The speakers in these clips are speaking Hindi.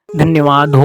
धन्यवाद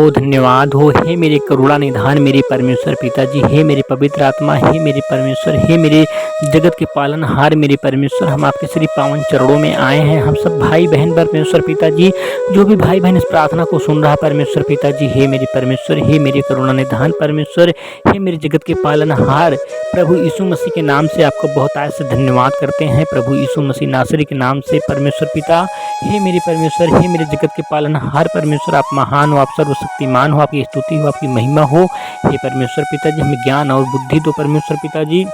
हो हे मेरे करुणा निधान मेरे परमेश्वर पिताजी, हे मेरे पवित्र आत्मा, हे मेरे परमेश्वर, हे मेरे जगत के पालनहार मेरे परमेश्वर। हम आपके श्री पावन चरणों में आए हैं, हम सब भाई बहन परमेश्वर पिताजी, जो भी भाई बहन इस प्रार्थना को सुन रहा परमेश्वर पिताजी, हे मेरे परमेश्वर, हे मेरे करुणा निधान परमेश्वर, हे मेरे जगत के पालनहार प्रभु यीशु मसीह के नाम से आपको बहुत आय से धन्यवाद करते हैं। प्रभु यीशु मसीह नासरी के नाम से परमेश्वर पिता, हे मेरे परमेश्वर, हे मेरे जगत के पालनहार परमेश्वर, आप महान हो, आप सर्वशक्तिमान हो, आपकी स्तुति हो, आपकी महिमा हो। हे परमेश्वर पिताजी, हमें ज्ञान और बुद्धि दो परमेश्वर पिताजी,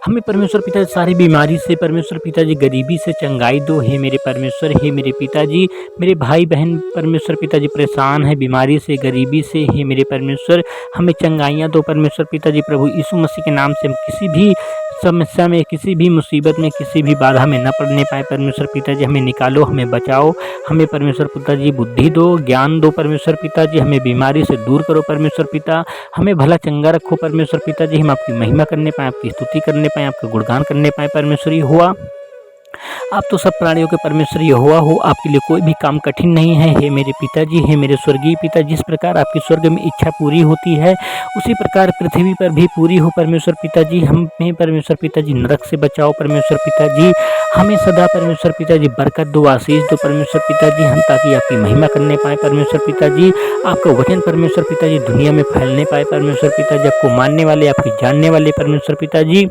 हमें परमेश्वर पिताजी सारी बीमारी से परमेश्वर पिताजी, गरीबी से चंगाई दो। हे मेरे परमेश्वर, हे मेरे पिताजी, मेरे भाई बहन परमेश्वर पिताजी परेशान है बीमारी से, गरीबी से, हे मेरे परमेश्वर, हमें चंगाइयाँ दो परमेश्वर पिताजी। प्रभु यीशु मसीह के नाम से हम किसी भी समस्या में, किसी भी मुसीबत में, किसी भी बाधा में न पड़ने पाए परमेश्वर पिताजी, हमें निकालो, हमें बचाओ, हमें परमेश्वर पिताजी बुद्धि दो, ज्ञान दो परमेश्वर पिताजी, हमें बीमारी से दूर करो परमेश्वर पिता, हमें भला चंगा रखो परमेश्वर पिताजी, हम आपकी महिमा करने पाएँ, आपकी स्तुति करने पाएँ, आपका गुणगान करने पाएँ परमेश्वर यहोवा। आप तो सब प्राणियों के परमेश्वर यहोवा हो, आपके लिए कोई भी काम कठिन नहीं है। हे मेरे पिताजी, हे मेरे स्वर्गीय पिता, जिस प्रकार आपकी स्वर्ग में इच्छा पूरी होती है उसी प्रकार पृथ्वी पर भी पूरी हो परमेश्वर पिताजी। हमें परमेश्वर पिताजी नरक से बचाओ परमेश्वर पिताजी, हमें सदा परमेश्वर पिताजी बरकत दो, आशीष दो परमेश्वर पिताजी, हम ताकि आपकी महिमा करने पाए परमेश्वर पिताजी, आपका वचन परमेश्वर पिताजी दुनिया में फैलने पाए परमेश्वर पिताजी, आपको मानने वाले, आपके जानने वाले परमेश्वर पिताजी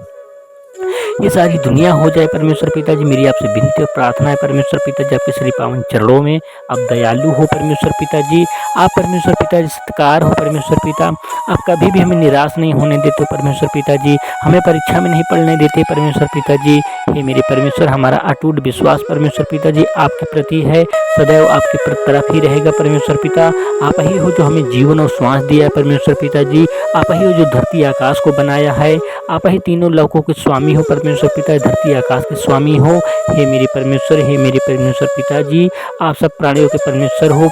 ये सारी दुनिया हो जाए परमेश्वर पिताजी। मेरी आपसे विनती और प्रार्थना है परमेश्वर पिताजी, आपके श्री पावन चरणों में आप दयालु हो परमेश्वर पिताजी, आप परमेश्वर पिताजी सत्कार हो परमेश्वर पिता, आप कभी भी हमें निराश नहीं होने देते परमेश्वर पिताजी, हमें परीक्षा में नहीं पढ़ने देते परमेश्वर पिताजी। हे मेरे परमेश्वर, हमारा अटूट विश्वास परमेश्वर पिताजी आपके प्रति है, सदैव आपके तरफ ही रहेगा परमेश्वर पिता। आप ही हो जो हमें जीवन और श्वास दिया है परमेश्वर पिताजी, आप ही हो जो धरती आकाश को बनाया है, आप ही तीनों लोकों के स्वामी हो परमेश्वर पिता, धरती आकाश के स्वामी हो। हे मेरे परमेश्वर, हे मेरे परमेश्वर पिताजी, आप सब प्राणियों के परमेश्वर हो,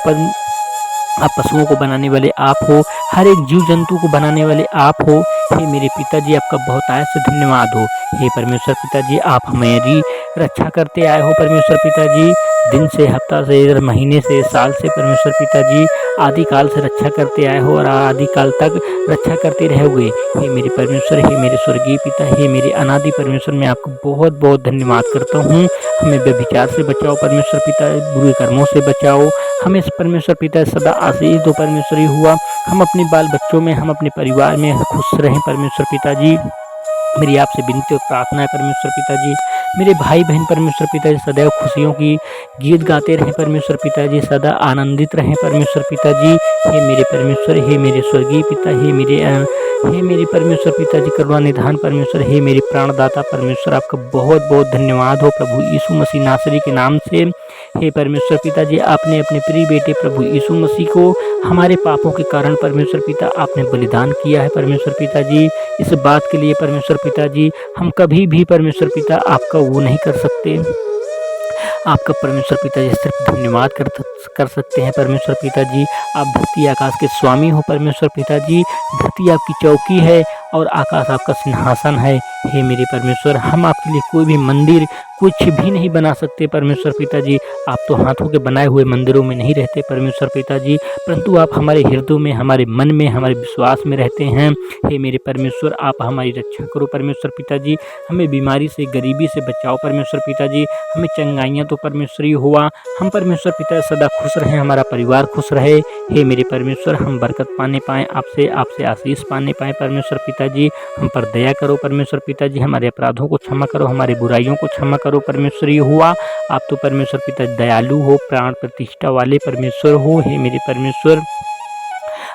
आप पशुओं को बनाने वाले आप हो, हर एक जीव जंतु को बनाने वाले आप हो। हे मेरे पिताजी, आपका बहुत आय से धन्यवाद हो। हे परमेश्वर पिताजी, आप हमारी रक्षा करते आए हो परमेश्वर पिताजी, दिन से, हफ्ता से, महीने से, साल से परमेश्वर पिताजी, आदिकाल से रक्षा करते आए हो और आदिकाल तक रक्षा करते रहोगे। हे मेरे परमेश्वर, हे मेरे स्वर्गीय पिता, हे मेरे अनादि परमेश्वर, मैं आपको बहुत बहुत धन्यवाद करता हूँ। हमें व्यभिचार से बचाओ परमेश्वर पिता, बुरे कर्मों से बचाओ, हमें परमेश्वर पिता सदा आशीष दो परमेश्वर हुआ, हम अपने बाल बच्चों में, हम अपने परिवार में खुश रहें परमेश्वर पिताजी। मेरी आपसे विनती और प्रार्थना है परमेश्वर पिताजी, मेरे भाई बहन परमेश्वर पिताजी सदैव खुशियों की गीत गाते रहें परमेश्वर पिताजी, सदा आनंदित रहें परमेश्वर पिताजी। हे मेरे परमेश्वर, हे मेरे स्वर्गीय पिता, हे मेरे परमेश्वर पिताजी करुणा निधान परमेश्वर, हे मेरे प्राणदाता परमेश्वर, आपका बहुत बहुत धन्यवाद हो प्रभु यीशु मसीह नासरी के नाम से। हे परमेश्वर पिताजी, आपने अपने प्रिय बेटे प्रभु यीशु मसीह को हमारे पापों के कारण परमेश्वर पिता आपने बलिदान किया है परमेश्वर पिताजी। इस बात के लिए परमेश्वर पिताजी हम कभी भी परमेश्वर पिता आपका वो नहीं कर सकते, आपका परमेश्वर पिताजी सिर्फ धन्यवाद कर सकते हैं परमेश्वर पिताजी। आप धरती आकाश के स्वामी हो परमेश्वर पिताजी, धरती आपकी चौकी है और आकाश आपका सिंहासन है। हे मेरे परमेश्वर, हम आपके लिए कोई भी मंदिर कुछ भी नहीं बना सकते परमेश्वर पिताजी, आप तो हाथों के बनाए हुए मंदिरों में नहीं रहते परमेश्वर पिताजी, परंतु आप हमारे हृदयों में, हमारे मन में, हमारे विश्वास में रहते हैं। हे मेरे परमेश्वर, आप हमारी रक्षा करो परमेश्वर पिताजी, हमें बीमारी से, गरीबी से बचाओ परमेश्वर पिताजी, हमें चंगाइयाँ तो परमेश्वरी हुआ, हम परमेश्वर पिता सदा खुश रहें, हमारा परिवार खुश रहे। हे मेरे परमेश्वर, हम बरकत पाने पाएँ आपसे आशीष पाने पाएँ परमेश्वर पिताजी, हम पर दया करो परमेश्वर पिताजी, हमारे अपराधों को क्षमा करो, हमारे बुराइयों को क्षमा करो परमेश्वर हुआ। आप तो परमेश्वर पिता दयालु हो, प्राण प्रतिष्ठा वाले परमेश्वर हो। हे मेरे परमेश्वर,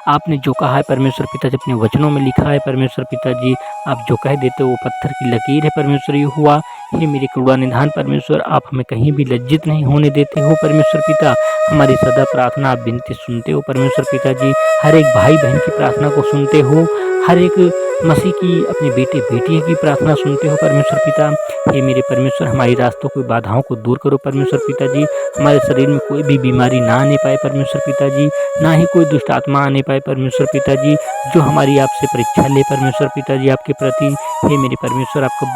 आपने जो कहा है परमेश्वर पिताजी अपने वचनों में लिखा है परमेश्वर पिताजी, आप जो कह देते हो वो पत्थर की लकीर है परमेश्वर हुआ। हे मेरे करुणा निधान परमेश्वर, आप हमें कहीं भी लज्जित नहीं होने देते हो परमेश्वर पिता, हमारी सदा प्रार्थना आप विनती सुनते हो परमेश्वर पिताजी, हर एक भाई बहन की प्रार्थना को सुनते हो, हर एक मसीह की, अपने बेटे बेटी की प्रार्थना सुनते हो परमेश्वर पिता। हे मेरे परमेश्वर, हमारी रास्तों की बाधाओं को दूर करो परमेश्वर पिताजी, हमारे शरीर में कोई भी बीमारी ना आने पाए परमेश्वर पिताजी, ना ही कोई दुष्ट आत्मा आने पाए परमेश्वर पिताजी, जो हमारी आपसे परीक्षा ले परमेश्वर पिताजी आपके प्रति। हे मेरे परमेश्वर, आपका